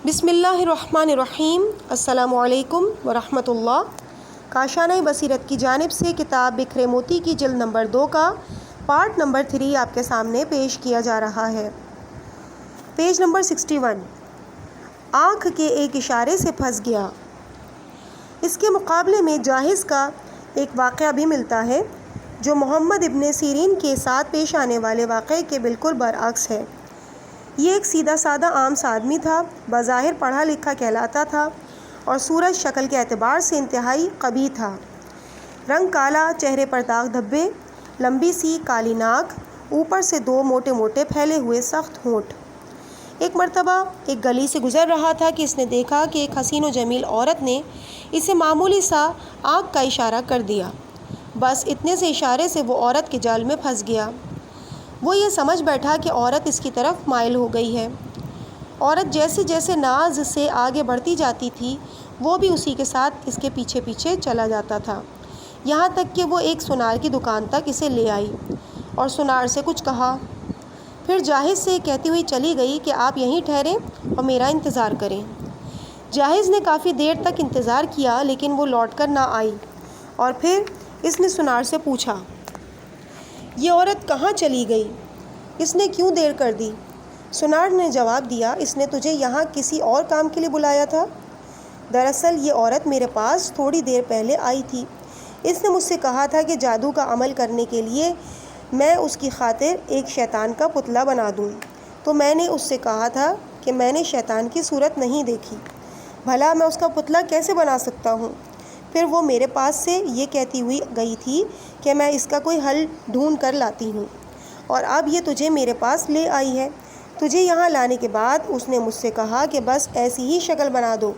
بسم اللہ الرحمن الرحیم۔ السلام علیکم ورحمۃ اللہ۔ کاشانہ بصیرت کی جانب سے کتاب بکھرے موتی کی جلد نمبر 2 کا پارٹ نمبر 3 آپ کے سامنے پیش کیا جا رہا ہے۔ Page number 61۔ آنکھ کے ایک اشارے سے پھنس گیا۔ اس کے مقابلے میں جاہز کا ایک واقعہ بھی ملتا ہے جو محمد ابن سیرین کے ساتھ پیش آنے والے واقعے کے بالکل برعکس ہے۔ یہ ایک سیدھا سادہ عام سا آدمی تھا، بظاہر پڑھا لکھا کہلاتا تھا اور صورت شکل کے اعتبار سے انتہائی قبیح تھا۔ رنگ کالا، چہرے پر داغ دھبے، لمبی سی کالی ناک، اوپر سے 2 موٹے موٹے پھیلے ہوئے سخت ہونٹ۔ ایک مرتبہ ایک گلی سے گزر رہا تھا کہ اس نے دیکھا کہ ایک حسین و جمیل عورت نے اسے معمولی سا آنکھ کا اشارہ کر دیا۔ بس اتنے سے اشارے سے وہ عورت کے جال میں پھنس گیا۔ وہ یہ سمجھ بیٹھا کہ عورت اس کی طرف مائل ہو گئی ہے۔ عورت جیسے جیسے ناز سے آگے بڑھتی جاتی تھی وہ بھی اسی کے ساتھ اس کے پیچھے پیچھے چلا جاتا تھا، یہاں تک کہ وہ ایک سونار کی دکان تک اسے لے آئی اور سونار سے کچھ کہا، پھر جاہز سے کہتی ہوئی چلی گئی کہ آپ یہیں ٹھہریں اور میرا انتظار کریں۔ جاہز نے کافی دیر تک انتظار کیا لیکن وہ لوٹ کر نہ آئی، اور پھر اس نے سونار سے پوچھا، یہ عورت کہاں چلی گئی؟ اس نے کیوں دیر کر دی؟ سونار نے جواب دیا، اس نے تجھے یہاں کسی اور کام کے لیے بلایا تھا۔ دراصل یہ عورت میرے پاس تھوڑی دیر پہلے آئی تھی۔ اس نے مجھ سے کہا تھا کہ جادو کا عمل کرنے کے لیے میں اس کی خاطر ایک شیطان کا پتلا بنا دوں، تو میں نے اس سے کہا تھا کہ میں نے شیطان کی صورت نہیں دیکھی، بھلا میں اس کا پتلا کیسے بنا سکتا ہوں؟ پھر وہ میرے پاس سے یہ کہتی ہوئی گئی تھی کہ میں اس کا کوئی حل ڈھونڈ کر لاتی ہوں، اور اب یہ تجھے میرے پاس لے آئی ہے۔ تجھے یہاں لانے کے بعد اس نے مجھ سے کہا کہ بس ایسی ہی شکل بنا دو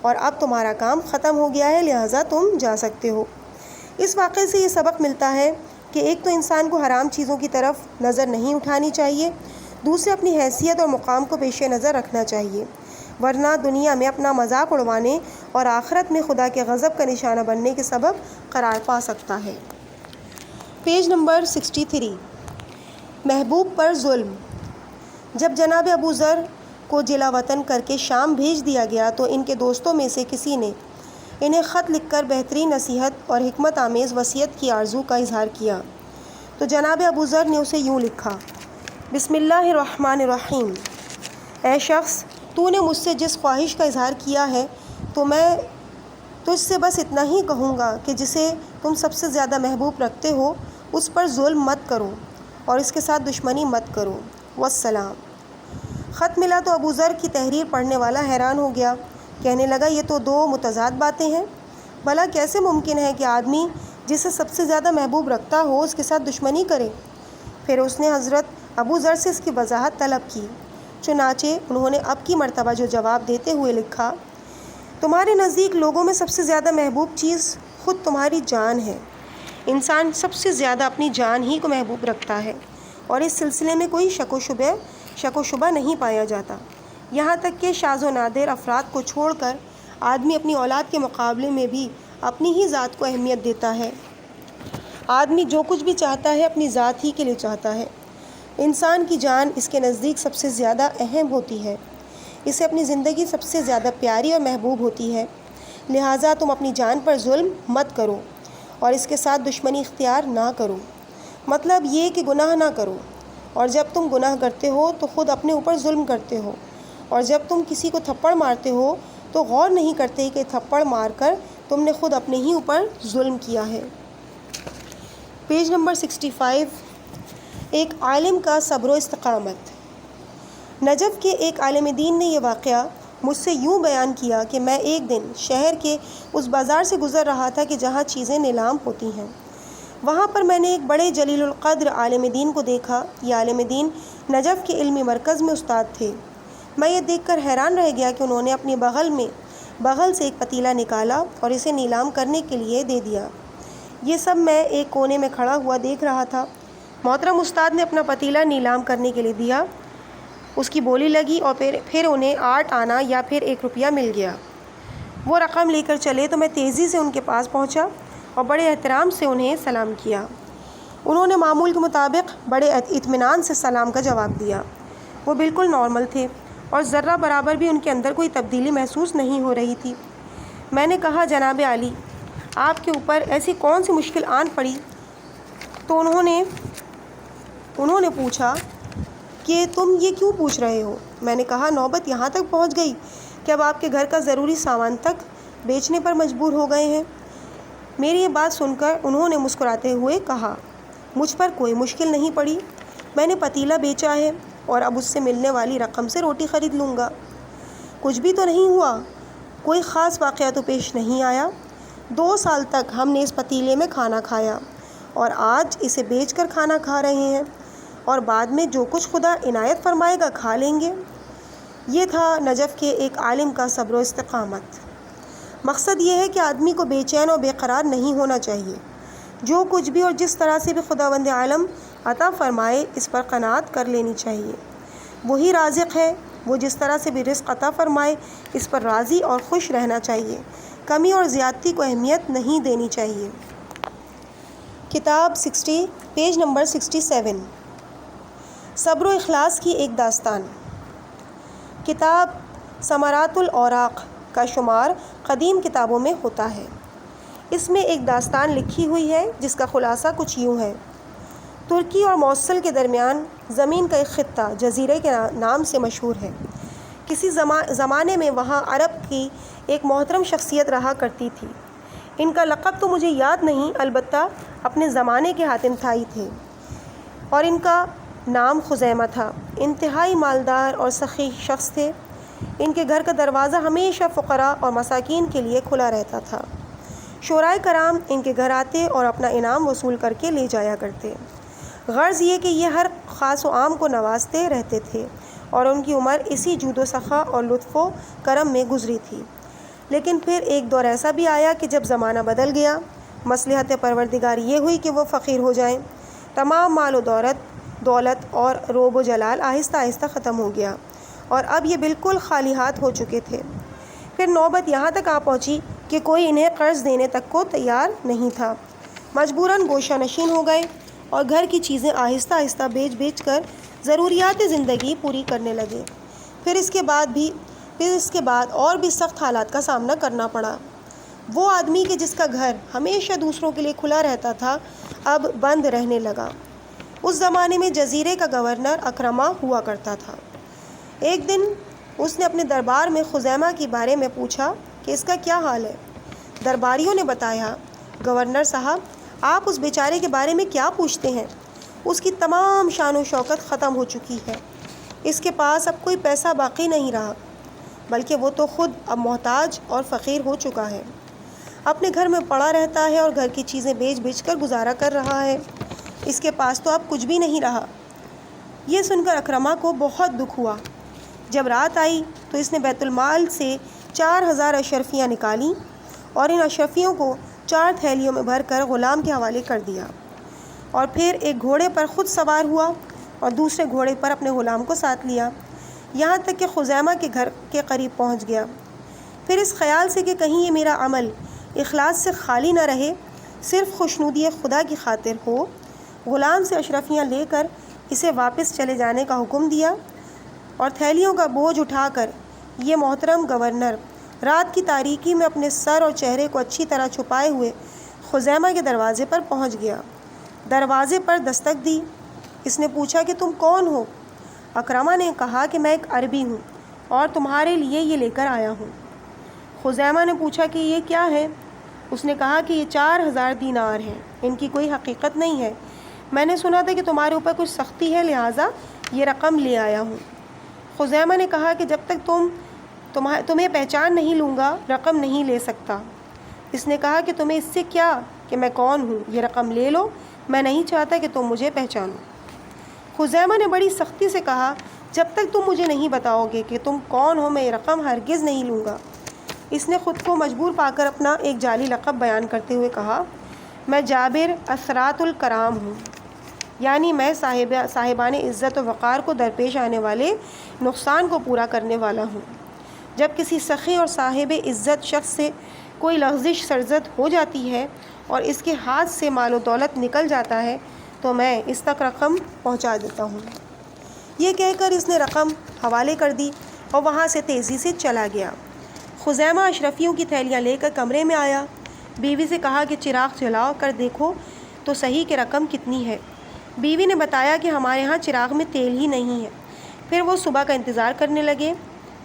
اور اب تمہارا کام ختم ہو گیا ہے، لہٰذا تم جا سکتے ہو۔ اس واقعے سے یہ سبق ملتا ہے کہ ایک تو انسان کو حرام چیزوں کی طرف نظر نہیں اٹھانی چاہیے، دوسرے اپنی حیثیت اور مقام کو پیش نظر رکھنا چاہیے، ورنہ دنیا میں اپنا مذاق اڑوانے اور آخرت میں خدا کے غضب کا نشانہ بننے کے سبب قرار پا سکتا ہے۔ Page number 63۔ محبوب پر ظلم۔ جب جناب ابو ذر کو جلا وطن کر کے شام بھیج دیا گیا تو ان کے دوستوں میں سے کسی نے انہیں خط لکھ کر بہترین نصیحت اور حکمت آمیز وصیت کی آرزو کا اظہار کیا۔ تو جناب ابو ذر نے اسے یوں لکھا، بسم اللہ الرحمن الرحیم۔ اے شخص، تو نے مجھ سے جس خواہش کا اظہار کیا ہے تو میں تجھ سے بس اتنا ہی کہوں گا کہ جسے تم سب سے زیادہ محبوب رکھتے ہو اس پر ظلم مت کرو اور اس کے ساتھ دشمنی مت کرو۔ والسلام۔ خط ملا تو ابو ذر کی تحریر پڑھنے والا حیران ہو گیا، کہنے لگا، یہ تو 2 متضاد باتیں ہیں، بھلا کیسے ممکن ہے کہ آدمی جسے سب سے زیادہ محبوب رکھتا ہو اس کے ساتھ دشمنی کرے؟ پھر اس نے حضرت ابو ذر سے اس کی وضاحت طلب کی، چنانچہ انہوں نے اب کی مرتبہ جو جواب دیتے ہوئے لکھا، تمہارے نزدیک لوگوں میں سب سے زیادہ محبوب چیز خود تمہاری جان ہے۔ انسان سب سے زیادہ اپنی جان ہی کو محبوب رکھتا ہے اور اس سلسلے میں کوئی شک و شبہ نہیں پایا جاتا، یہاں تک کہ شاذ و نادر افراد کو چھوڑ کر آدمی اپنی اولاد کے مقابلے میں بھی اپنی ہی ذات کو اہمیت دیتا ہے۔ آدمی جو کچھ بھی چاہتا ہے اپنی ذات ہی کے لیے چاہتا ہے۔ انسان کی جان اس کے نزدیک سب سے زیادہ اہم ہوتی ہے، اسے اپنی زندگی سب سے زیادہ پیاری اور محبوب ہوتی ہے، لہٰذا تم اپنی جان پر ظلم مت کرو اور اس کے ساتھ دشمنی اختیار نہ کرو۔ مطلب یہ کہ گناہ نہ کرو، اور جب تم گناہ کرتے ہو تو خود اپنے اوپر ظلم کرتے ہو، اور جب تم کسی کو تھپڑ مارتے ہو تو غور نہیں کرتے کہ تھپڑ مار کر تم نے خود اپنے ہی اوپر ظلم کیا ہے۔ Page number 65۔ ایک عالم کا صبر و استقامت۔ نجف کے ایک عالم دین نے یہ واقعہ مجھ سے یوں بیان کیا کہ میں ایک دن شہر کے اس بازار سے گزر رہا تھا کہ جہاں چیزیں نیلام ہوتی ہیں۔ وہاں پر میں نے ایک بڑے جلیل القدر عالم دین کو دیکھا۔ یہ عالم دین نجف کے علمی مرکز میں استاد تھے۔ میں یہ دیکھ کر حیران رہ گیا کہ انہوں نے اپنی بغل سے ایک پتیلا نکالا اور اسے نیلام کرنے کے لیے دے دیا۔ یہ سب میں ایک کونے میں کھڑا ہوا دیکھ رہا تھا۔ محترم استاد نے اپنا پتیلا نیلام کرنے کے لیے دیا، اس کی بولی لگی اور پھر انہیں 8 آنا یا پھر 1 روپیہ مل گیا۔ وہ رقم لے کر چلے تو میں تیزی سے ان کے پاس پہنچا اور بڑے احترام سے انہیں سلام کیا۔ انہوں نے معمول کے مطابق بڑے اطمینان سے سلام کا جواب دیا۔ وہ بالکل نارمل تھے اور ذرہ برابر بھی ان کے اندر کوئی تبدیلی محسوس نہیں ہو رہی تھی۔ میں نے کہا جناب عالی، آپ کے اوپر ایسی کون سی مشکل آن پڑی؟ تو انہوں نے پوچھا کہ تم یہ کیوں پوچھ رہے ہو؟ میں نے کہا نوبت یہاں تک پہنچ گئی کہ اب آپ کے گھر کا ضروری سامان تک بیچنے پر مجبور ہو گئے ہیں۔ میری یہ بات سن کر انہوں نے مسکراتے ہوئے کہا، مجھ پر کوئی مشکل نہیں پڑی، میں نے پتیلا بیچا ہے اور اب اس سے ملنے والی رقم سے روٹی خرید لوں گا۔ کچھ بھی تو نہیں ہوا، کوئی خاص واقعہ تو پیش نہیں آیا۔ 2 سال تک ہم نے اس پتیلے میں کھانا کھایا اور آج اسے بیچ کر کھانا کھا رہے ہیں، اور بعد میں جو کچھ خدا عنایت فرمائے گا کھا لیں گے۔ یہ تھا نجف کے ایک عالم کا صبر و استقامت۔ مقصد یہ ہے کہ آدمی کو بے چین اور بے قرار نہیں ہونا چاہیے۔ جو کچھ بھی اور جس طرح سے بھی خداوند عالم عطا فرمائے اس پر قناعت کر لینی چاہیے۔ وہی رازق ہے، وہ جس طرح سے بھی رزق عطا فرمائے اس پر راضی اور خوش رہنا چاہیے۔ کمی اور زیادتی کو اہمیت نہیں دینی چاہیے۔ کتاب 60 پیج نمبر 67 صبر و اخلاص کی ایک داستان۔ کتاب ثمرات الاوراق کا شمار قدیم کتابوں میں ہوتا ہے۔ اس میں ایک داستان لکھی ہوئی ہے جس کا خلاصہ کچھ یوں ہے۔ ترکی اور موصل کے درمیان زمین کا ایک خطہ جزیرے کے نام سے مشہور ہے۔ کسی زمانے میں وہاں عرب کی ایک محترم شخصیت رہا کرتی تھی۔ ان کا لقب تو مجھے یاد نہیں، البتہ اپنے زمانے کے حاتم تائی تھے اور ان کا نام خزیمہ تھا۔ انتہائی مالدار اور سخی شخص تھے۔ ان کے گھر کا دروازہ ہمیشہ فقراء اور مساکین کے لیے کھلا رہتا تھا۔ شورائے کرام ان کے گھر آتے اور اپنا انعام وصول کر کے لے جایا کرتے۔ غرض یہ کہ یہ ہر خاص و عام کو نوازتے رہتے تھے اور ان کی عمر اسی جود و سخا اور لطف و کرم میں گزری تھی۔ لیکن پھر ایک دور ایسا بھی آیا کہ جب زمانہ بدل گیا۔ مصلحت پروردگار یہ ہوئی کہ وہ فقیر ہو جائیں۔ تمام مال و دولت اور روب و جلال آہستہ آہستہ ختم ہو گیا اور اب یہ بالکل خالی ہاتھ ہو چکے تھے۔ پھر نوبت یہاں تک آ پہنچی کہ کوئی انہیں قرض دینے تک کو تیار نہیں تھا۔ مجبوراً گوشہ نشین ہو گئے اور گھر کی چیزیں آہستہ آہستہ بیچ کر ضروریات زندگی پوری کرنے لگے۔ پھر اس کے بعد اور بھی سخت حالات کا سامنا کرنا پڑا۔ وہ آدمی کہ جس کا گھر ہمیشہ دوسروں کے لیے کھلا رہتا تھا اب بند رہنے لگا۔ اس زمانے میں جزیرے کا گورنر اکرمہ ہوا کرتا تھا۔ ایک دن اس نے اپنے دربار میں خزیمہ کے بارے میں پوچھا کہ اس کا کیا حال ہے۔ درباریوں نے بتایا، گورنر صاحب، آپ اس بیچارے کے بارے میں کیا پوچھتے ہیں؟ اس کی تمام شان و شوکت ختم ہو چکی ہے۔ اس کے پاس اب کوئی پیسہ باقی نہیں رہا، بلکہ وہ تو خود اب محتاج اور فقیر ہو چکا ہے۔ اپنے گھر میں پڑا رہتا ہے اور گھر کی چیزیں بیچ کر گزارا کر رہا ہے۔ اس کے پاس تو اب کچھ بھی نہیں رہا۔ یہ سن کر اکرمہ کو بہت دکھ ہوا۔ جب رات آئی تو اس نے بیت المال سے 4000 اشرفیاں نکالیں اور ان اشرفیوں کو 4 تھیلیوں میں بھر کر غلام کے حوالے کر دیا، اور پھر ایک گھوڑے پر خود سوار ہوا اور دوسرے گھوڑے پر اپنے غلام کو ساتھ لیا، یہاں تک کہ خزیمہ کے گھر کے قریب پہنچ گیا۔ پھر اس خیال سے کہ کہیں یہ میرا عمل اخلاص سے خالی نہ رہے، صرف خوشنودی خدا کی خاطر ہو، غلام سے اشرفیاں لے کر اسے واپس چلے جانے کا حکم دیا، اور تھیلیوں کا بوجھ اٹھا کر یہ محترم گورنر رات کی تاریکی میں اپنے سر اور چہرے کو اچھی طرح چھپائے ہوئے خزیمہ کے دروازے پر پہنچ گیا۔ دروازے پر دستک دی۔ اس نے پوچھا کہ تم کون ہو؟ اکرمہ نے کہا کہ میں ایک عربی ہوں اور تمہارے لیے یہ لے کر آیا ہوں۔ خزیمہ نے پوچھا کہ یہ کیا ہے؟ اس نے کہا کہ یہ 4000 دینار ہیں، ان کی کوئی حقیقت نہیں ہے۔ میں نے سنا تھا کہ تمہارے اوپر کچھ سختی ہے، لہٰذا یہ رقم لے آیا ہوں۔ خزیمہ نے کہا کہ جب تک تمہیں پہچان نہیں لوں گا رقم نہیں لے سکتا۔ اس نے کہا کہ تمہیں اس سے کیا کہ میں کون ہوں، یہ رقم لے لو، میں نہیں چاہتا کہ تم مجھے پہچانو۔ خزیمہ نے بڑی سختی سے کہا، جب تک تم مجھے نہیں بتاؤ گے کہ تم کون ہو میں یہ رقم ہرگز نہیں لوں گا۔ اس نے خود کو مجبور پا کر اپنا ایک جعلی لقب بیان کرتے ہوئے کہا، میں جابر اسرات الکرام ہوں، یعنی میں صاحبان عزت و وقار کو درپیش آنے والے نقصان کو پورا کرنے والا ہوں۔ جب کسی سخی اور صاحب عزت شخص سے کوئی لغزش سرزد ہو جاتی ہے اور اس کے ہاتھ سے مال و دولت نکل جاتا ہے تو میں اس تک رقم پہنچا دیتا ہوں۔ یہ کہہ کر اس نے رقم حوالے کر دی۔ اور وہاں سے تیزی سے چلا گیا۔ خزیمہ اشرفیوں کی تھیلیاں لے کر کمرے میں آیا۔ بیوی سے کہا کہ چراغ جلا کر دیکھو تو صحیح کہ رقم کتنی ہے۔ بیوی نے بتایا کہ ہمارے ہاں چراغ میں تیل ہی نہیں ہے۔ پھر وہ صبح کا انتظار کرنے لگے۔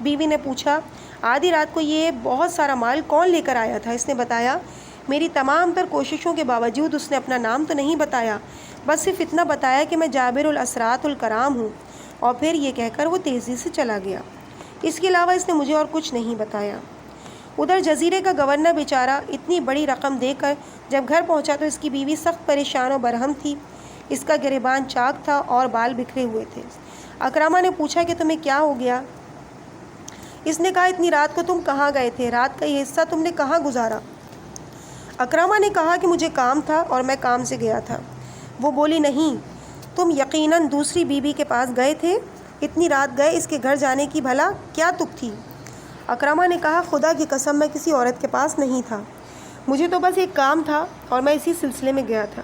بیوی نے پوچھا آدھی رات کو یہ بہت سارا مال کون لے کر آیا تھا؟ اس نے بتایا میری تمام تر کوششوں کے باوجود اس نے اپنا نام تو نہیں بتایا، بس صرف اتنا بتایا کہ میں جابر الاسرات الکرام ہوں، اور پھر یہ کہہ کر وہ تیزی سے چلا گیا۔ اس کے علاوہ اس نے مجھے اور کچھ نہیں بتایا۔ ادھر جزیرے کا گورنر بیچارہ اتنی بڑی رقم دے کر جب گھر پہنچا تو اس کی بیوی سخت پریشان و برہم تھی۔ اس کا گریبان چاک تھا اور بال بکھرے ہوئے تھے۔ اکرمہ نے پوچھا کہ تمہیں کیا ہو گیا؟ اس نے کہا اتنی رات کو تم کہاں گئے تھے؟ رات کا یہ حصہ تم نے کہاں گزارا؟ اکرمہ نے کہا کہ مجھے کام تھا اور میں کام سے گیا تھا۔ وہ بولی نہیں، تم یقیناً دوسری بیوی کے پاس گئے تھے۔ اتنی رات گئے، اس کے گھر جانے کی بھلا کیا تک تھی؟ اکرمہ نے کہا خدا کی قسم میں کسی عورت کے پاس نہیں تھا، مجھے تو بس ایک کام تھا اور میں اسی سلسلے میں گیا تھا۔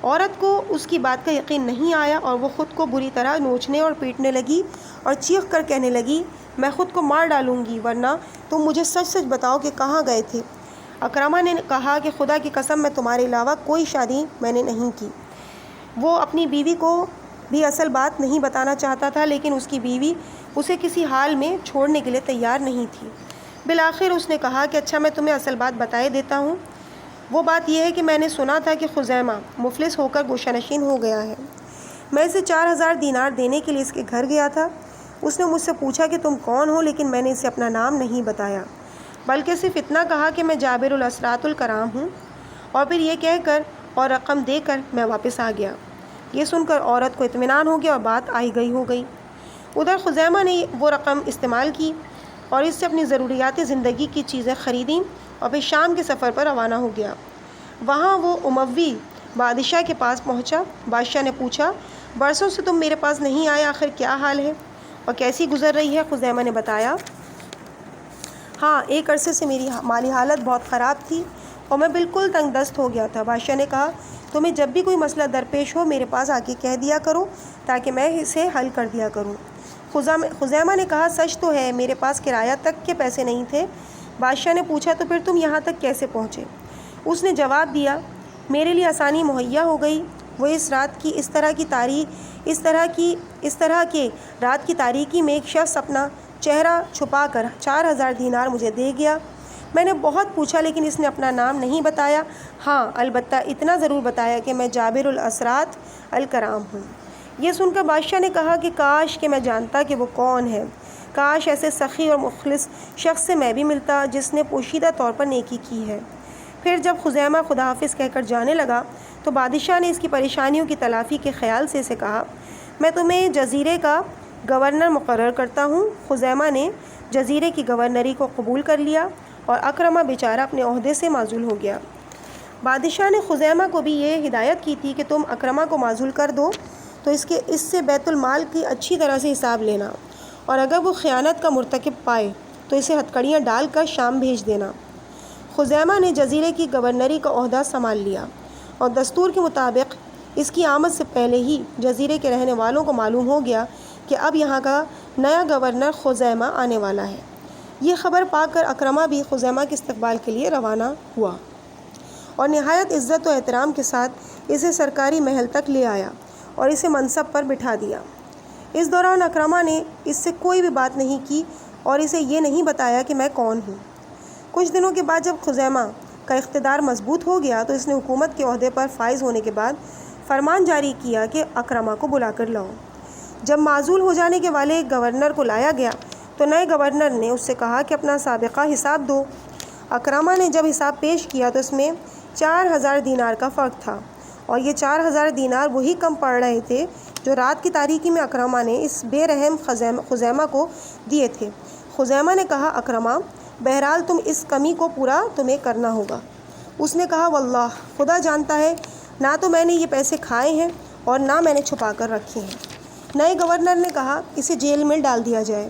عورت کو اس کی بات کا یقین نہیں آیا اور وہ خود کو بری طرح نوچنے اور پیٹنے لگی اور چیخ کر کہنے لگی میں خود کو مار ڈالوں گی، ورنہ تم مجھے سچ سچ بتاؤ کہ کہاں گئے تھے۔ اکرمہ نے کہا کہ خدا کی قسم میں تمہارے علاوہ کوئی شادی میں نے نہیں کی۔ وہ اپنی بیوی کو بھی اصل بات نہیں بتانا چاہتا تھا، لیکن اس کی بیوی اسے کسی حال میں چھوڑنے کے لیے تیار نہیں تھی۔ بالآخر اس نے کہا کہ اچھا میں تمہیں اصل بات بتائے دیتا ہوں۔ وہ بات یہ ہے کہ میں نے سنا تھا کہ خزیمہ مفلس ہو کر گوشہ نشین ہو گیا ہے۔ میں اسے 4000 دینار دینے کے لیے اس کے گھر گیا تھا۔ اس نے مجھ سے پوچھا کہ تم کون ہو، لیکن میں نے اسے اپنا نام نہیں بتایا، بلکہ صرف اتنا کہا کہ میں جابر الاسرات الکرام ہوں، اور پھر یہ کہہ کر اور رقم دے کر میں واپس آ گیا۔ یہ سن کر عورت کو اطمینان ہو گیا اور بات آئی گئی ہو گئی۔ ادھر خزیمہ نے وہ رقم استعمال کی اور اس سے اپنی ضروریات زندگی کی چیزیں خریدیں اور پھر شام کے سفر پر روانہ ہو گیا۔ وہاں وہ اموی بادشاہ کے پاس پہنچا۔ بادشاہ نے پوچھا برسوں سے تم میرے پاس نہیں آئے، آخر کیا حال ہے اور کیسی گزر رہی ہے؟ خزیمہ نے بتایا ہاں، ایک عرصے سے میری مالی حالت بہت خراب تھی اور میں بالکل تنگ دست ہو گیا تھا۔ بادشاہ نے کہا تمہیں جب بھی کوئی مسئلہ درپیش ہو میرے پاس آ کے کہہ دیا کرو تاکہ میں اسے حل کر دیا کروں۔ خزیمہ نے کہا سچ تو ہے، میرے پاس کرایہ تک کے پیسے نہیں تھے۔ بادشاہ نے پوچھا تو پھر تم یہاں تک کیسے پہنچے؟ اس نے جواب دیا میرے لیے آسانی مہیا ہو گئی۔ وہ اس طرح کے رات کی تاریکی میں ایک شخص اپنا چہرہ چھپا کر 4000 دینار مجھے دے گیا۔ میں نے بہت پوچھا لیکن اس نے اپنا نام نہیں بتایا، ہاں البتہ اتنا ضرور بتایا کہ میں جابر الاسرات الکرام ہوں۔ یہ سن کر بادشاہ نے کہا کہ کاش کہ میں جانتا کہ وہ کون ہے، کاش ایسے سخی اور مخلص شخص سے میں بھی ملتا جس نے پوشیدہ طور پر نیکی کی ہے۔ پھر جب خزیمہ خدا حافظ کہہ کر جانے لگا تو بادشاہ نے اس کی پریشانیوں کی تلافی کے خیال سے اسے کہا میں تمہیں جزیرے کا گورنر مقرر کرتا ہوں۔ خزیمہ نے جزیرے کی گورنری کو قبول کر لیا اور اکرمہ بیچارہ اپنے عہدے سے معزول ہو گیا۔ بادشاہ نے خزیمہ کو بھی یہ ہدایت کی تھی کہ تم اکرمہ کو معزول کر دو تو اس سے بیت المال کی اچھی طرح سے حساب لینا، اور اگر وہ خیانت کا مرتکب پائے تو اسے ہتھکڑیاں ڈال کر شام بھیج دینا۔ خزیمہ نے جزیرے کی گورنری کا عہدہ سنبھال لیا اور دستور کے مطابق اس کی آمد سے پہلے ہی جزیرے کے رہنے والوں کو معلوم ہو گیا کہ اب یہاں کا نیا گورنر خزیمہ آنے والا ہے۔ یہ خبر پا کر اکرمہ بھی خزیمہ کے استقبال کے لیے روانہ ہوا اور نہایت عزت و احترام کے ساتھ اسے سرکاری محل تک لے آیا اور اسے منصب پر بٹھا دیا۔ اس دوران اکرمہ نے اس سے کوئی بھی بات نہیں کی اور اسے یہ نہیں بتایا کہ میں کون ہوں۔ کچھ دنوں کے بعد جب خزیمہ کا اقتدار مضبوط ہو گیا تو اس نے حکومت کے عہدے پر فائز ہونے کے بعد فرمان جاری کیا کہ اکرمہ کو بلا کر لاؤ۔ جب معزول ہو جانے کے والے گورنر کو لایا گیا تو نئے گورنر نے اس سے کہا کہ اپنا سابقہ حساب دو۔ اکرمہ نے جب حساب پیش کیا تو اس میں 4000 دینار کا فرق تھا، اور یہ 4000 دینار وہی کم پڑ رہے تھے جو رات کی تاریکی میں اکرمہ نے اس بے رحم خزیمہ کو دیے تھے۔ خزیمہ نے کہا اکرمہ بہرحال اس کمی کو پورا تمہیں کرنا ہوگا۔ اس نے کہا واللہ خدا جانتا ہے نہ تو میں نے یہ پیسے کھائے ہیں اور نہ میں نے چھپا کر رکھے ہیں۔ نئے گورنر نے کہا اسے جیل میں ڈال دیا جائے۔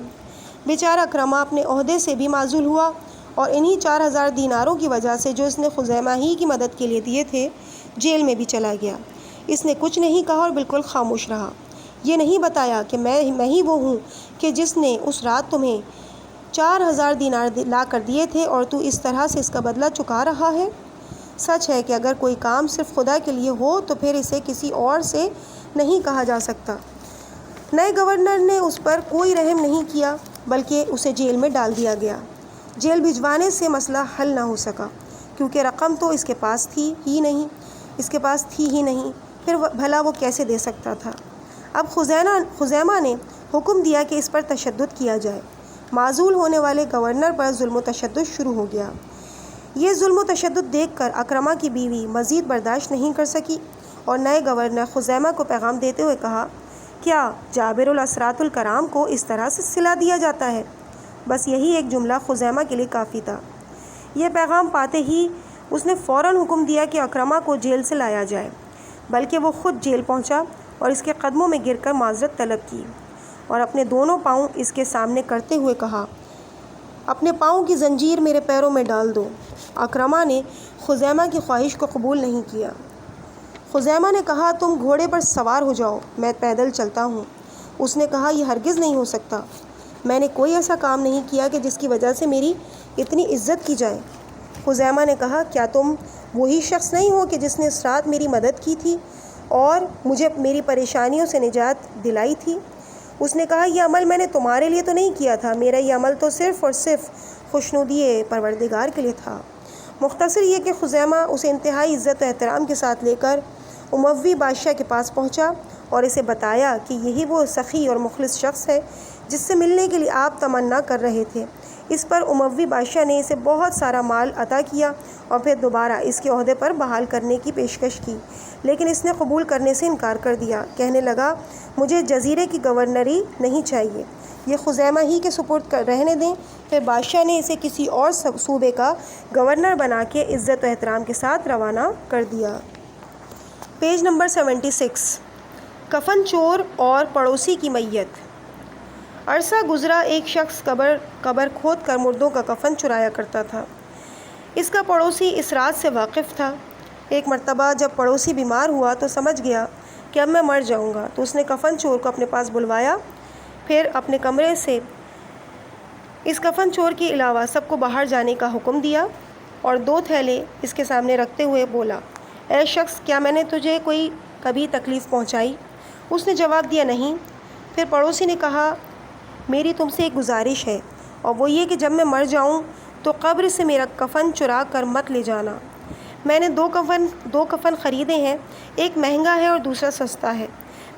بیچارہ اکرمہ اپنے عہدے سے بھی معزول ہوا اور انہی 4000 دیناروں کی وجہ سے جو اس نے خزیمہ ہی کی مدد کے لیے دیے تھے جیل میں بھی چلا گیا۔ اس نے کچھ نہیں کہا اور بالکل خاموش رہا۔ یہ نہیں بتایا کہ میں ہی وہ ہوں کہ جس نے اس رات تمہیں 4000 دینار لا کر دیے تھے اور تو اس طرح سے اس کا بدلہ چکا رہا ہے؟ سچ ہے کہ اگر کوئی کام صرف خدا کے لیے ہو تو پھر اسے کسی اور سے نہیں کہا جا سکتا۔ نئے گورنر نے اس پر کوئی رحم نہیں کیا بلکہ اسے جیل میں ڈال دیا گیا۔ جیل بھجوانے سے مسئلہ حل نہ ہو سکا کیونکہ رقم تو اس کے پاس تھی ہی نہیں، پھر بھلا وہ کیسے دے سکتا تھا؟ اب خزیمہ نے حکم دیا کہ اس پر تشدد کیا جائے۔ معزول ہونے والے گورنر پر ظلم و تشدد شروع ہو گیا۔ یہ ظلم و تشدد دیکھ کر اکرمہ کی بیوی مزید برداشت نہیں کر سکی اور نئے گورنر خزیمہ کو پیغام دیتے ہوئے کہا، کیا جابر الاسرات الکرام کو اس طرح سے صلہ دیا جاتا ہے؟ بس یہی ایک جملہ خزیمہ کے لیے کافی تھا۔ یہ پیغام پاتے ہی اس نے فوراً حکم دیا کہ اکرمہ کو جیل سے لایا جائے، بلکہ وہ خود جیل پہنچا اور اس کے قدموں میں گر کر معذرت طلب کی اور اپنے دونوں پاؤں اس کے سامنے کرتے ہوئے کہا، اپنے پاؤں کی زنجیر میرے پیروں میں ڈال دو۔ اکرمہ نے خزیمہ کی خواہش کو قبول نہیں کیا۔ خزیمہ نے کہا، تم گھوڑے پر سوار ہو جاؤ، میں پیدل چلتا ہوں۔ اس نے کہا، یہ ہرگز نہیں ہو سکتا، میں نے کوئی ایسا کام نہیں کیا کہ جس کی وجہ سے میری اتنی عزت کی جائے۔ خزیمہ نے کہا، کیا تم وہی شخص نہیں ہو کہ جس نے اس رات میری مدد کی تھی اور مجھے میری پریشانیوں سے نجات دلائی تھی؟ اس نے کہا، یہ عمل میں نے تمہارے لیے تو نہیں کیا تھا، میرا یہ عمل تو صرف اور صرف خوشنودی پروردگار کے لیے تھا۔ مختصر یہ کہ خزیمہ اسے انتہائی عزت و احترام کے ساتھ لے کر اموی بادشاہ کے پاس پہنچا اور اسے بتایا کہ یہی وہ سخی اور مخلص شخص ہے جس سے ملنے کے لیے آپ تمنا کر رہے تھے۔ اس پر اموی بادشاہ نے اسے بہت سارا مال عطا کیا اور پھر دوبارہ اس کے عہدے پر بحال کرنے کی پیشکش کی، لیکن اس نے قبول کرنے سے انکار کر دیا۔ کہنے لگا، مجھے جزیرے کی گورنری نہیں چاہیے، یہ خزیمہ ہی کے سپرد رہنے دیں۔ پھر بادشاہ نے اسے کسی اور صوبے کا گورنر بنا کے عزت و احترام کے ساتھ روانہ کر دیا۔ پیج نمبر 76، کفن چور اور پڑوسی کی میت۔ عرصہ گزرا، ایک شخص قبر کھود کر مردوں کا کفن چرایا کرتا تھا۔ اس کا پڑوسی اس رات سے واقف تھا۔ ایک مرتبہ جب پڑوسی بیمار ہوا تو سمجھ گیا کہ اب میں مر جاؤں گا، تو اس نے کفن چور کو اپنے پاس بلوایا، پھر اپنے کمرے سے اس کفن چور کے علاوہ سب کو باہر جانے کا حکم دیا اور 2 تھیلے اس کے سامنے رکھتے ہوئے بولا، اے شخص، کیا میں نے تجھے کبھی تکلیف پہنچائی؟ اس نے جواب دیا، نہیں۔ پھر پڑوسی نے کہا، میری تم سے ایک گزارش ہے اور وہ یہ کہ جب میں مر جاؤں تو قبر سے میرا کفن چرا کر مت لے جانا۔ میں نے 2 کفن خریدے ہیں، ایک مہنگا ہے اور دوسرا سستا ہے۔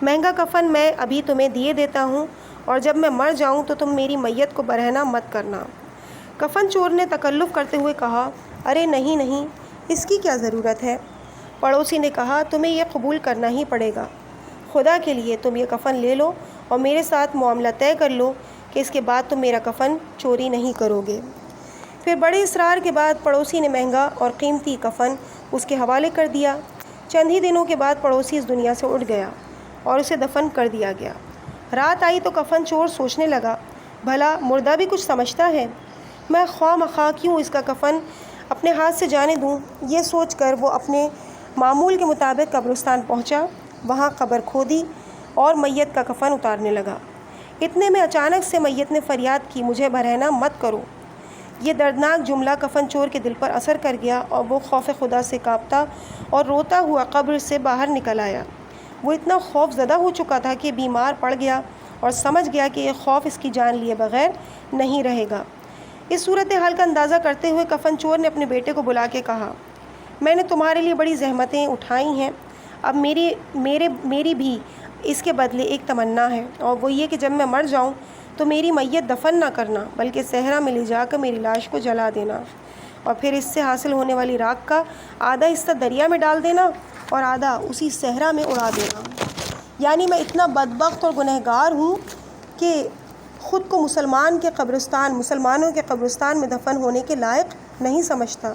مہنگا کفن میں ابھی تمہیں دیے دیتا ہوں اور جب میں مر جاؤں تو تم میری میت کو برہنہ مت کرنا۔ کفن چور نے تکلف کرتے ہوئے کہا، ارے نہیں، اس کی کیا ضرورت ہے؟ پڑوسی نے کہا، تمہیں یہ قبول کرنا ہی پڑے گا۔ خدا کے لیے تم یہ کفن لے لو اور میرے ساتھ معاملہ طے کر لو کہ اس کے بعد تم میرا کفن چوری نہیں کرو گے۔ پھر بڑے اصرار کے بعد پڑوسی نے مہنگا اور قیمتی کفن اس کے حوالے کر دیا۔ چند ہی دنوں کے بعد پڑوسی اس دنیا سے اٹھ گیا اور اسے دفن کر دیا گیا۔ رات آئی تو کفن چور سوچنے لگا، بھلا مردہ بھی کچھ سمجھتا ہے، میں خواہ مخواہ کیوں اس کا کفن اپنے ہاتھ سے جانے دوں؟ یہ سوچ کر وہ اپنے معمول کے مطابق قبرستان پہنچا، وہاں قبر کھودی اور میت کا کفن اتارنے لگا۔ اتنے میں اچانک سے میت نے فریاد کی، مجھے برہنہ مت کرو۔ یہ دردناک جملہ کفن چور کے دل پر اثر کر گیا اور وہ خوف خدا سے کانپتا اور روتا ہوا قبر سے باہر نکل آیا۔ وہ اتنا خوف زدہ ہو چکا تھا کہ بیمار پڑ گیا اور سمجھ گیا کہ یہ خوف اس کی جان لیے بغیر نہیں رہے گا۔ اس صورتحال کا اندازہ کرتے ہوئے کفن چور نے اپنے بیٹے کو بلا کے کہا، میں نے تمہارے لیے بڑی زحمتیں اٹھائی ہیں، اب میری بھی اس کے بدلے ایک تمنا ہے، اور وہ یہ کہ جب میں مر جاؤں تو میری میت دفن نہ کرنا بلکہ صحرا میں لے جا کر میری لاش کو جلا دینا اور پھر اس سے حاصل ہونے والی راکھ کا آدھا حصہ دریا میں ڈال دینا اور آدھا اسی صحرا میں اڑا دینا۔ یعنی میں اتنا بدبخت اور گنہگار ہوں کہ خود کو مسلمانوں کے قبرستان میں دفن ہونے کے لائق نہیں سمجھتا۔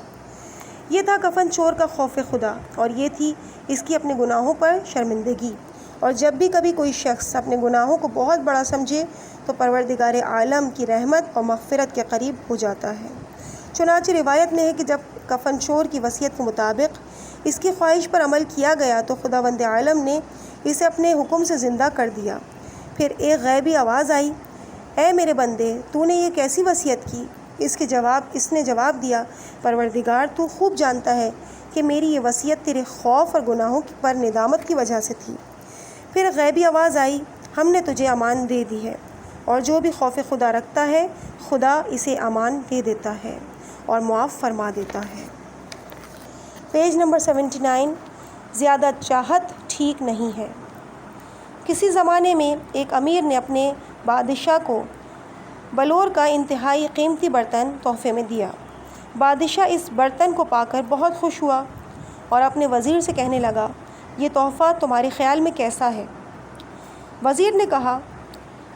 یہ تھا کفن چور کا خوف خدا اور یہ تھی اس کی اپنے گناہوں پر شرمندگی۔ اور جب بھی کبھی کوئی شخص اپنے گناہوں کو بہت بڑا سمجھے تو پروردگار عالم کی رحمت اور مغفرت کے قریب ہو جاتا ہے۔ چنانچہ روایت میں ہے کہ جب کفن چور کی وصیت کے مطابق اس کی خواہش پر عمل کیا گیا تو خداوند عالم نے اسے اپنے حکم سے زندہ کر دیا۔ پھر ایک غیبی آواز آئی، اے میرے بندے، تو نے یہ کیسی وصیت کی؟ اس نے جواب دیا، پروردگار، تو خوب جانتا ہے کہ میری یہ وصیت تیرے خوف اور گناہوں پر ندامت کی وجہ سے تھی۔ پھر غیبی آواز آئی، ہم نے تجھے امان دے دی ہے، اور جو بھی خوف خدا رکھتا ہے خدا اسے امان دے دیتا ہے اور معاف فرما دیتا ہے۔ پیج نمبر 79، زیادہ چاہت ٹھیک نہیں ہے۔ کسی زمانے میں ایک امیر نے اپنے بادشاہ کو بلور کا انتہائی قیمتی برتن تحفے میں دیا۔ بادشاہ اس برتن کو پا کر بہت خوش ہوا اور اپنے وزیر سے کہنے لگا، یہ تحفہ تمہارے خیال میں کیسا ہے؟ وزیر نے کہا،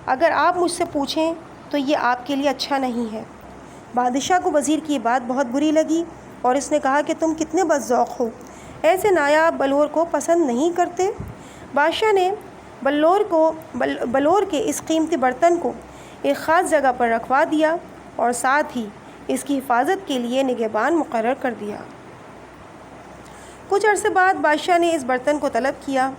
اگر آپ مجھ سے پوچھیں تو یہ آپ کے لیے اچھا نہیں ہے۔ بادشاہ کو وزیر کی یہ بات بہت بری لگی اور اس نے کہا کہ تم کتنے بد ذوق ہو، ایسے نایاب بلور کو پسند نہیں کرتے۔ بادشاہ نے بلور کے اس قیمتی برتن کو ایک خاص جگہ پر رکھوا دیا اور ساتھ ہی اس کی حفاظت کے لیے نگہبان مقرر کر دیا۔ کچھ عرصے بعد بادشاہ نے اس برتن کو طلب کیا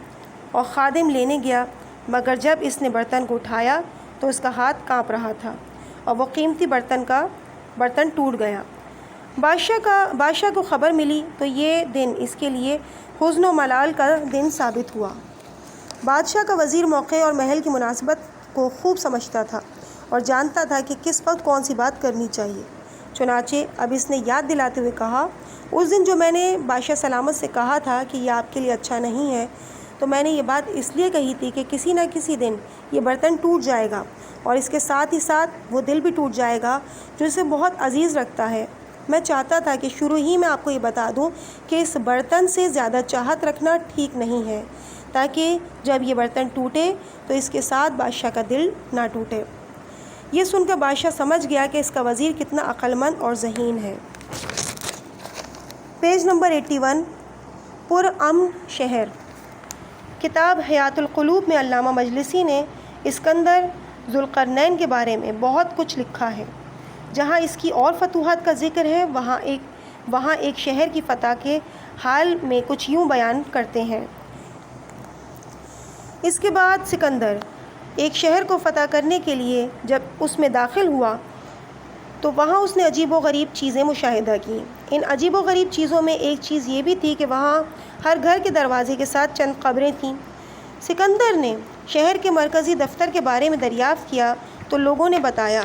اور خادم لینے گیا، مگر جب اس نے برتن کو اٹھایا تو اس کا ہاتھ کانپ رہا تھا اور وہ قیمتی برتن ٹوٹ گیا۔ بادشاہ کو خبر ملی تو یہ دن اس کے لیے حزن و ملال کا دن ثابت ہوا۔ بادشاہ کا وزیر موقع اور محل کی مناسبت کو خوب سمجھتا تھا اور جانتا تھا کہ کس وقت کون سی بات کرنی چاہیے۔ چنانچہ اب اس نے یاد دلاتے ہوئے کہا، اس دن جو میں نے بادشاہ سلامت سے کہا تھا کہ یہ آپ کے لیے اچھا نہیں ہے، تو میں نے یہ بات اس لیے کہی تھی کہ کسی نہ کسی دن یہ برتن ٹوٹ جائے گا اور اس کے ساتھ ہی ساتھ وہ دل بھی ٹوٹ جائے گا جو اسے بہت عزیز رکھتا ہے۔ میں چاہتا تھا کہ شروع ہی میں آپ کو یہ بتا دوں کہ اس برتن سے زیادہ چاہت رکھنا ٹھیک نہیں ہے، تاکہ جب یہ برتن ٹوٹے تو اس کے ساتھ بادشاہ کا دل نہ ٹوٹے۔ یہ سن کر بادشاہ سمجھ گیا کہ اس کا وزیر کتنا عقل مند اور ذہین ہے۔ پیج نمبر 81، پرامن شہر۔ کتاب حیات القلوب میں علامہ مجلسی نے اسکندر ذوالقرنین کے بارے میں بہت کچھ لکھا ہے۔ جہاں اس کی اور فتوحات کا ذکر ہے، وہاں ایک شہر کی فتح کے حال میں کچھ یوں بیان کرتے ہیں۔ اس کے بعد سکندر ایک شہر کو فتح کرنے کے لیے جب اس میں داخل ہوا تو وہاں اس نے عجیب و غریب چیزیں مشاہدہ کیں۔ ان عجیب و غریب چیزوں میں ایک چیز یہ بھی تھی کہ وہاں ہر گھر کے دروازے کے ساتھ چند قبریں تھیں۔ سکندر نے شہر کے مرکزی دفتر کے بارے میں دریافت کیا تو لوگوں نے بتایا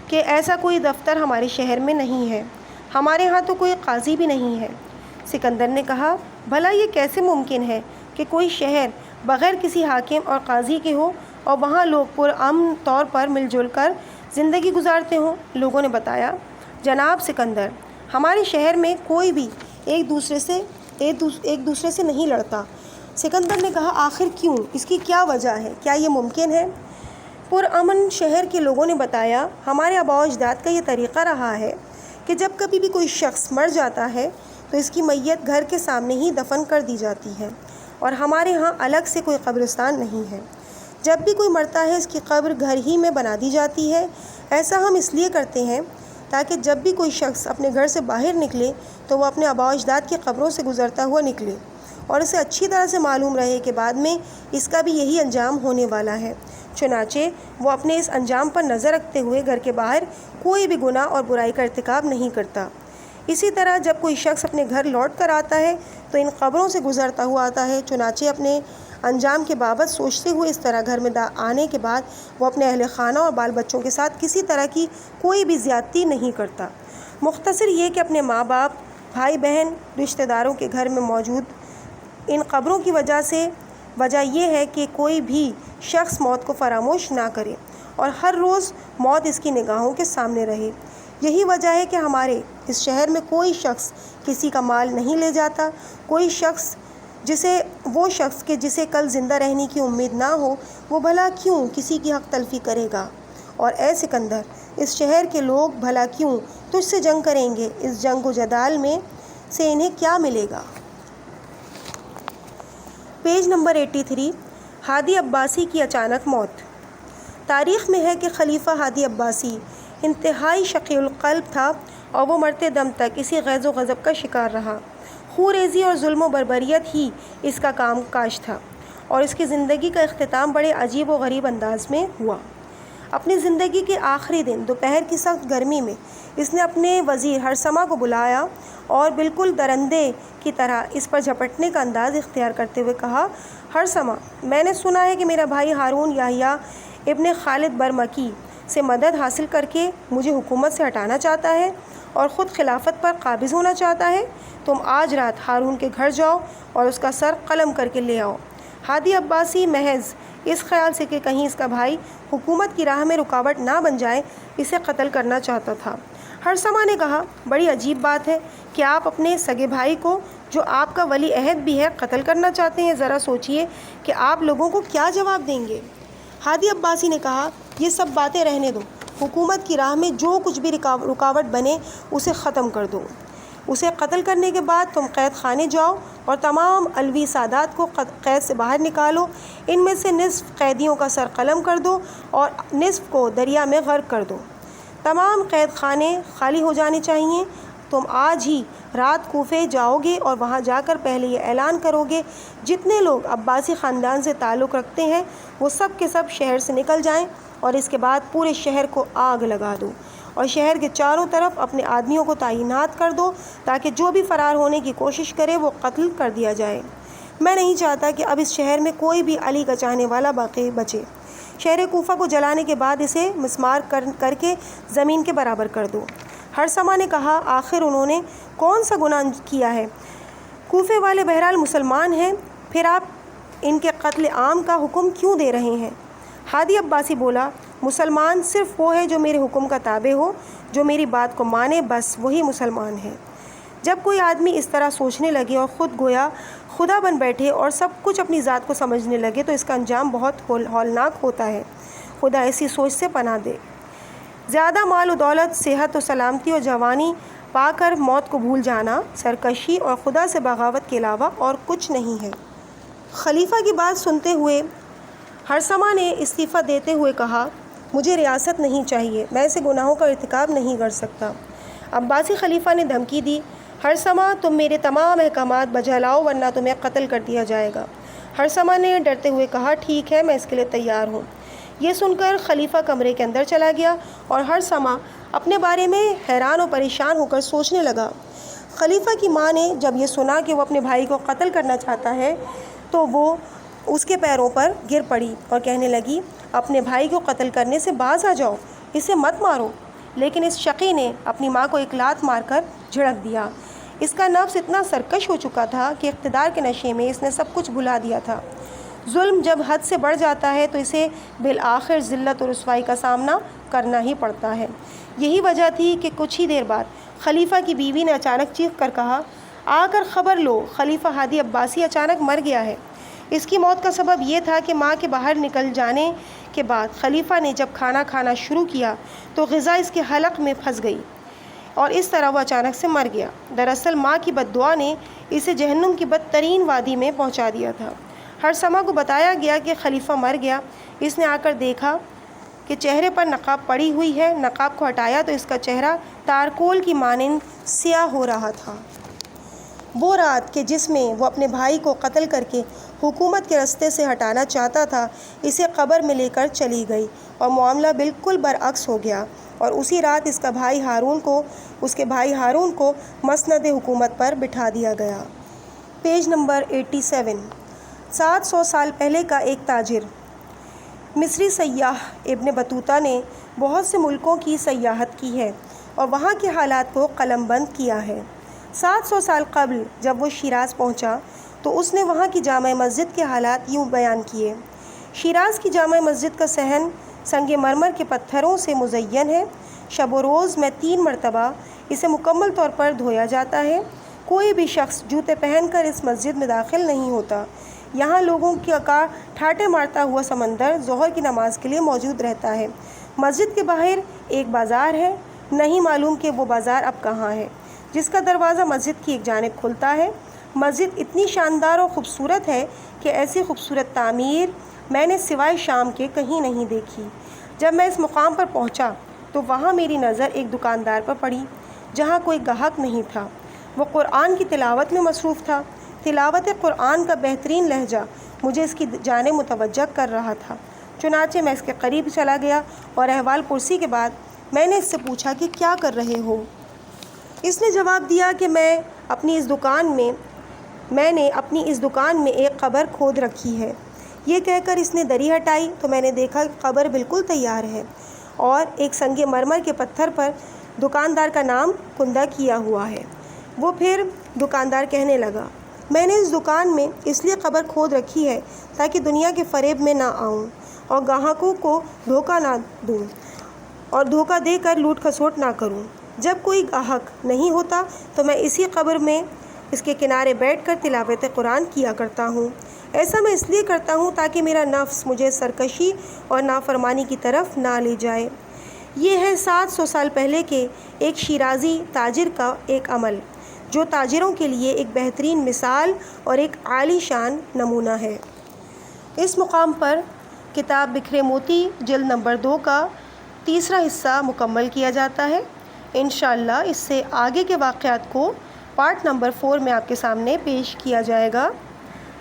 کہ ایسا کوئی دفتر ہمارے شہر میں نہیں ہے، ہمارے ہاں تو کوئی قاضی بھی نہیں ہے۔ سکندر نے کہا، بھلا یہ کیسے ممکن ہے کہ کوئی شہر بغیر کسی حاکم اور قاضی کے ہو اور وہاں لوگ پرامن طور پر مل جل کر زندگی گزارتے ہوں؟ لوگوں نے بتایا، جناب سکندر، ہمارے شہر میں کوئی بھی ایک دوسرے سے نہیں لڑتا۔ سکندر نے کہا، آخر کیوں؟ اس کی کیا وجہ ہے؟ کیا یہ ممکن ہے؟ پرامن شہر کے لوگوں نے بتایا، ہمارے آباء و اجداد کا یہ طریقہ رہا ہے کہ جب کبھی بھی کوئی شخص مر جاتا ہے تو اس کی میت گھر کے سامنے ہی دفن کر دی جاتی ہے اور ہمارے ہاں الگ سے کوئی قبرستان نہیں ہے۔ جب بھی کوئی مرتا ہے اس کی قبر گھر ہی میں بنا دی جاتی ہے۔ ایسا ہم اس لیے کرتے ہیں تاکہ جب بھی کوئی شخص اپنے گھر سے باہر نکلے تو وہ اپنے آباء و اجداد کی قبروں سے گزرتا ہوا نکلے اور اسے اچھی طرح سے معلوم رہے کہ بعد میں اس کا بھی یہی انجام ہونے والا ہے۔ چنانچہ وہ اپنے اس انجام پر نظر رکھتے ہوئے گھر کے باہر کوئی بھی گناہ اور برائی کا ارتکاب نہیں کرتا۔ اسی طرح جب کوئی شخص اپنے گھر لوٹ کر آتا ہے تو ان قبروں سے گزرتا ہوا آتا ہے۔ چنانچہ اپنے انجام کے بابت سوچتے ہوئے اس طرح گھر میں آنے کے بعد وہ اپنے اہل خانہ اور بال بچوں کے ساتھ کسی طرح کی کوئی بھی زیادتی نہیں کرتا۔ مختصر یہ کہ اپنے ماں باپ، بھائی بہن، رشتہ داروں کے گھر میں موجود ان قبروں کی وجہ یہ ہے کہ کوئی بھی شخص موت کو فراموش نہ کرے اور ہر روز موت اس کی نگاہوں کے سامنے رہے۔ یہی وجہ ہے کہ ہمارے اس شہر میں کوئی شخص کسی کا مال نہیں لے جاتا۔ کوئی شخص جسے کل زندہ رہنے کی امید نہ ہو، وہ بھلا کیوں کسی کی حق تلفی کرے گا؟ اور اے سکندر، اس شہر کے لوگ بھلا کیوں تجھ سے جنگ کریں گے؟ اس جنگ و جدال میں سے انہیں کیا ملے گا؟ پیج نمبر 83، ہادی عباسی کی اچانک موت۔ تاریخ میں ہے کہ خلیفہ ہادی عباسی انتہائی شقی القلب تھا اور وہ مرتے دم تک اسی غیظ و غضب کا شکار رہا۔ خوریزی اور ظلم و بربریت ہی اس کا کام کاج تھا اور اس کی زندگی کا اختتام بڑے عجیب و غریب انداز میں ہوا۔ اپنی زندگی کے آخری دن دوپہر کی سخت گرمی میں اس نے اپنے وزیر ہرثمہ کو بلایا اور بالکل درندے کی طرح اس پر جھپٹنے کا انداز اختیار کرتے ہوئے کہا، ہرثمہ، میں نے سنا ہے کہ میرا بھائی ہارون یحییٰ ابن خالد برمکی سے مدد حاصل کر کے مجھے حکومت سے ہٹانا چاہتا ہے اور خود خلافت پر قابض ہونا چاہتا ہے۔ تم آج رات ہارون کے گھر جاؤ اور اس کا سر قلم کر کے لے آؤ۔ ہادی عباسی محض اس خیال سے کہ کہیں اس کا بھائی حکومت کی راہ میں رکاوٹ نہ بن جائے اسے قتل کرنا چاہتا تھا۔ ہرثمہ نے کہا، بڑی عجیب بات ہے کہ آپ اپنے سگے بھائی کو، جو آپ کا ولی عہد بھی ہے، قتل کرنا چاہتے ہیں۔ ذرا سوچئے کہ آپ لوگوں کو کیا جواب دیں گے۔ ہادی عباسی نے کہا، یہ سب باتیں رہنے دو، حکومت کی راہ میں جو کچھ بھی رکاوٹ بنے اسے ختم کر دو۔ اسے قتل کرنے کے بعد تم قید خانے جاؤ اور تمام علوی سادات کو قید سے باہر نکالو۔ ان میں سے نصف قیدیوں کا سر قلم کر دو اور نصف کو دریا میں غرق کر دو۔ تمام قید خانے خالی ہو جانے چاہیے۔ تم آج ہی رات کوفے جاؤ گے اور وہاں جا کر پہلے یہ اعلان کرو گے، جتنے لوگ عباسی خاندان سے تعلق رکھتے ہیں وہ سب کے سب شہر سے نکل جائیں، اور اس کے بعد پورے شہر کو آگ لگا دو اور شہر کے چاروں طرف اپنے آدمیوں کو تعینات کر دو تاکہ جو بھی فرار ہونے کی کوشش کرے وہ قتل کر دیا جائے۔ میں نہیں چاہتا کہ اب اس شہر میں کوئی بھی علی کا چاہنے والا باقی بچے۔ شہر کوفہ کو جلانے کے بعد اسے مسمار کر کے زمین کے برابر کر دو۔ ہرثمہ نے کہا، آخر انہوں نے کون سا گناہ کیا ہے؟ کوفے والے بہرحال مسلمان ہیں، پھر آپ ان کے قتل عام کا حکم کیوں دے رہے ہیں؟ ہادی عباسی بولا، مسلمان صرف وہ ہے جو میرے حکم کا تابع ہو، جو میری بات کو مانے، بس وہی مسلمان ہے۔ جب کوئی آدمی اس طرح سوچنے لگے اور خود گویا خدا بن بیٹھے اور سب کچھ اپنی ذات کو سمجھنے لگے تو اس کا انجام بہت ہولناک ہوتا ہے۔ خدا ایسی سوچ سے پناہ دے۔ زیادہ مال و دولت، صحت و سلامتی اور جوانی پا کر موت کو بھول جانا سرکشی اور خدا سے بغاوت کے علاوہ اور کچھ نہیں ہے۔ خلیفہ کی بات سنتے ہوئے ہرثمہ نے استعفیٰ دیتے ہوئے کہا، مجھے ریاست نہیں چاہیے، میں ایسے گناہوں کا ارتکاب نہیں کر سکتا۔ عباسی خلیفہ نے دھمکی دی، ہرثمہ، تم میرے تمام احکامات بجا لاؤ ورنہ تمہیں قتل کر دیا جائے گا۔ ہرثمہ نے ڈرتے ہوئے کہا، ٹھیک ہے، میں اس کے لیے تیار ہوں۔ یہ سن کر خلیفہ کمرے کے اندر چلا گیا اور ہرثمہ اپنے بارے میں حیران و پریشان ہو کر سوچنے لگا۔ خلیفہ کی ماں نے جب یہ سنا کہ وہ اپنے بھائی کو قتل کرنا چاہتا ہے تو وہ اس کے پیروں پر گر پڑی اور کہنے لگی، اپنے بھائی کو قتل کرنے سے باز آ جاؤ، اسے مت مارو۔ لیکن اس شقی نے اپنی ماں کو ایک لات مار کر جھڑک دیا۔ اس کا نفس اتنا سرکش ہو چکا تھا کہ اقتدار کے نشے میں اس نے سب کچھ بھلا دیا تھا۔ ظلم جب حد سے بڑھ جاتا ہے تو اسے بالآخر ذلت و رسوائی کا سامنا کرنا ہی پڑتا ہے۔ یہی وجہ تھی کہ کچھ ہی دیر بعد خلیفہ کی بیوی نے اچانک چیخ کر کہا، آ کر خبر لو، خلیفہ ہادی عباسی اچانک مر گیا ہے۔ اس کی موت کا سبب یہ تھا کہ ماں کے باہر نکل جانے کے بعد خلیفہ نے جب کھانا کھانا شروع کیا تو غذا اس کے حلق میں پھنس گئی اور اس طرح وہ اچانک سے مر گیا۔ دراصل ماں کی بد دعا نے اسے جہنم کی بدترین وادی میں پہنچا دیا تھا۔ ہرثمہ کو بتایا گیا کہ خلیفہ مر گیا۔ اس نے آ کر دیکھا کہ چہرے پر نقاب پڑی ہوئی ہے۔ نقاب کو ہٹایا تو اس کا چہرہ تارکول کی مانند سیاہ ہو رہا تھا۔ وہ رات کہ جس میں وہ اپنے بھائی کو قتل کر کے حکومت کے رستے سے ہٹانا چاہتا تھا، اسے قبر میں لے کر چلی گئی اور معاملہ بالکل برعکس ہو گیا، اور اسی رات اس کے بھائی ہارون کو مسند حکومت پر بٹھا دیا گیا۔ Page number 87۔ 700 سال پہلے کا ایک تاجر، مصری سیاح ابن بطوطہ نے بہت سے ملکوں کی سیاحت کی ہے اور وہاں کے حالات کو قلم بند کیا ہے۔ 700 سال قبل جب وہ شیراز پہنچا تو اس نے وہاں کی جامع مسجد کے حالات یوں بیان کیے۔ شیراز کی جامع مسجد کا صحن سنگ مرمر کے پتھروں سے مزین ہے۔ شب و روز میں 3 مرتبہ اسے مکمل طور پر دھویا جاتا ہے۔ کوئی بھی شخص جوتے پہن کر اس مسجد میں داخل نہیں ہوتا۔ یہاں لوگوں کا ٹھاٹے مارتا ہوا سمندر ظہر کی نماز کے لیے موجود رہتا ہے۔ مسجد کے باہر ایک بازار ہے، نہیں معلوم کہ وہ بازار اب کہاں ہے، جس کا دروازہ مسجد کی ایک جانب کھلتا ہے۔ مسجد اتنی شاندار اور خوبصورت ہے کہ ایسی خوبصورت تعمیر میں نے سوائے شام کے کہیں نہیں دیکھی۔ جب میں اس مقام پر پہنچا تو وہاں میری نظر ایک دکاندار پر پڑی جہاں کوئی گاہک نہیں تھا۔ وہ قرآن کی تلاوت میں مصروف تھا۔ تلاوت قرآن کا بہترین لہجہ مجھے اس کی جانب متوجہ کر رہا تھا۔ چنانچہ میں اس کے قریب چلا گیا اور احوال پرسی کے بعد میں نے اس سے پوچھا کہ کیا کر رہے ہو؟ اس نے جواب دیا کہ میں نے اپنی اس دکان میں ایک قبر کھود رکھی ہے۔ یہ کہہ کر اس نے دری ہٹائی تو میں نے دیکھا کہ قبر بالکل تیار ہے اور ایک سنگ مرمر کے پتھر پر دکاندار کا نام کندہ کیا ہوا ہے۔ وہ پھر دکاندار کہنے لگا، میں نے اس دکان میں اس لیے قبر کھود رکھی ہے تاکہ دنیا کے فریب میں نہ آؤں اور گاہکوں کو دھوکہ نہ دوں اور دھوکہ دے کر لوٹ کھسوٹ نہ کروں۔ جب کوئی گاہک نہیں ہوتا تو میں اسی قبر میں اس کے کنارے بیٹھ کر تلاوت قرآن کیا کرتا ہوں۔ ایسا میں اس لیے کرتا ہوں تاکہ میرا نفس مجھے سرکشی اور نافرمانی کی طرف نہ لے جائے۔ یہ ہے 700 سال پہلے کے ایک شیرازی تاجر کا ایک عمل جو تاجروں کے لیے ایک بہترین مثال اور ایک عالی شان نمونہ ہے۔ اس مقام پر کتاب بکھرے موتی جلد نمبر 2 کا تیسرا حصہ مکمل کیا جاتا ہے۔ انشاءاللہ اس سے آگے کے واقعات کو پارٹ نمبر 4 میں آپ کے سامنے پیش کیا جائے گا۔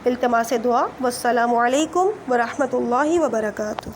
التماس دعا، والسلام علیکم ورحمۃ اللہ وبرکاتہ۔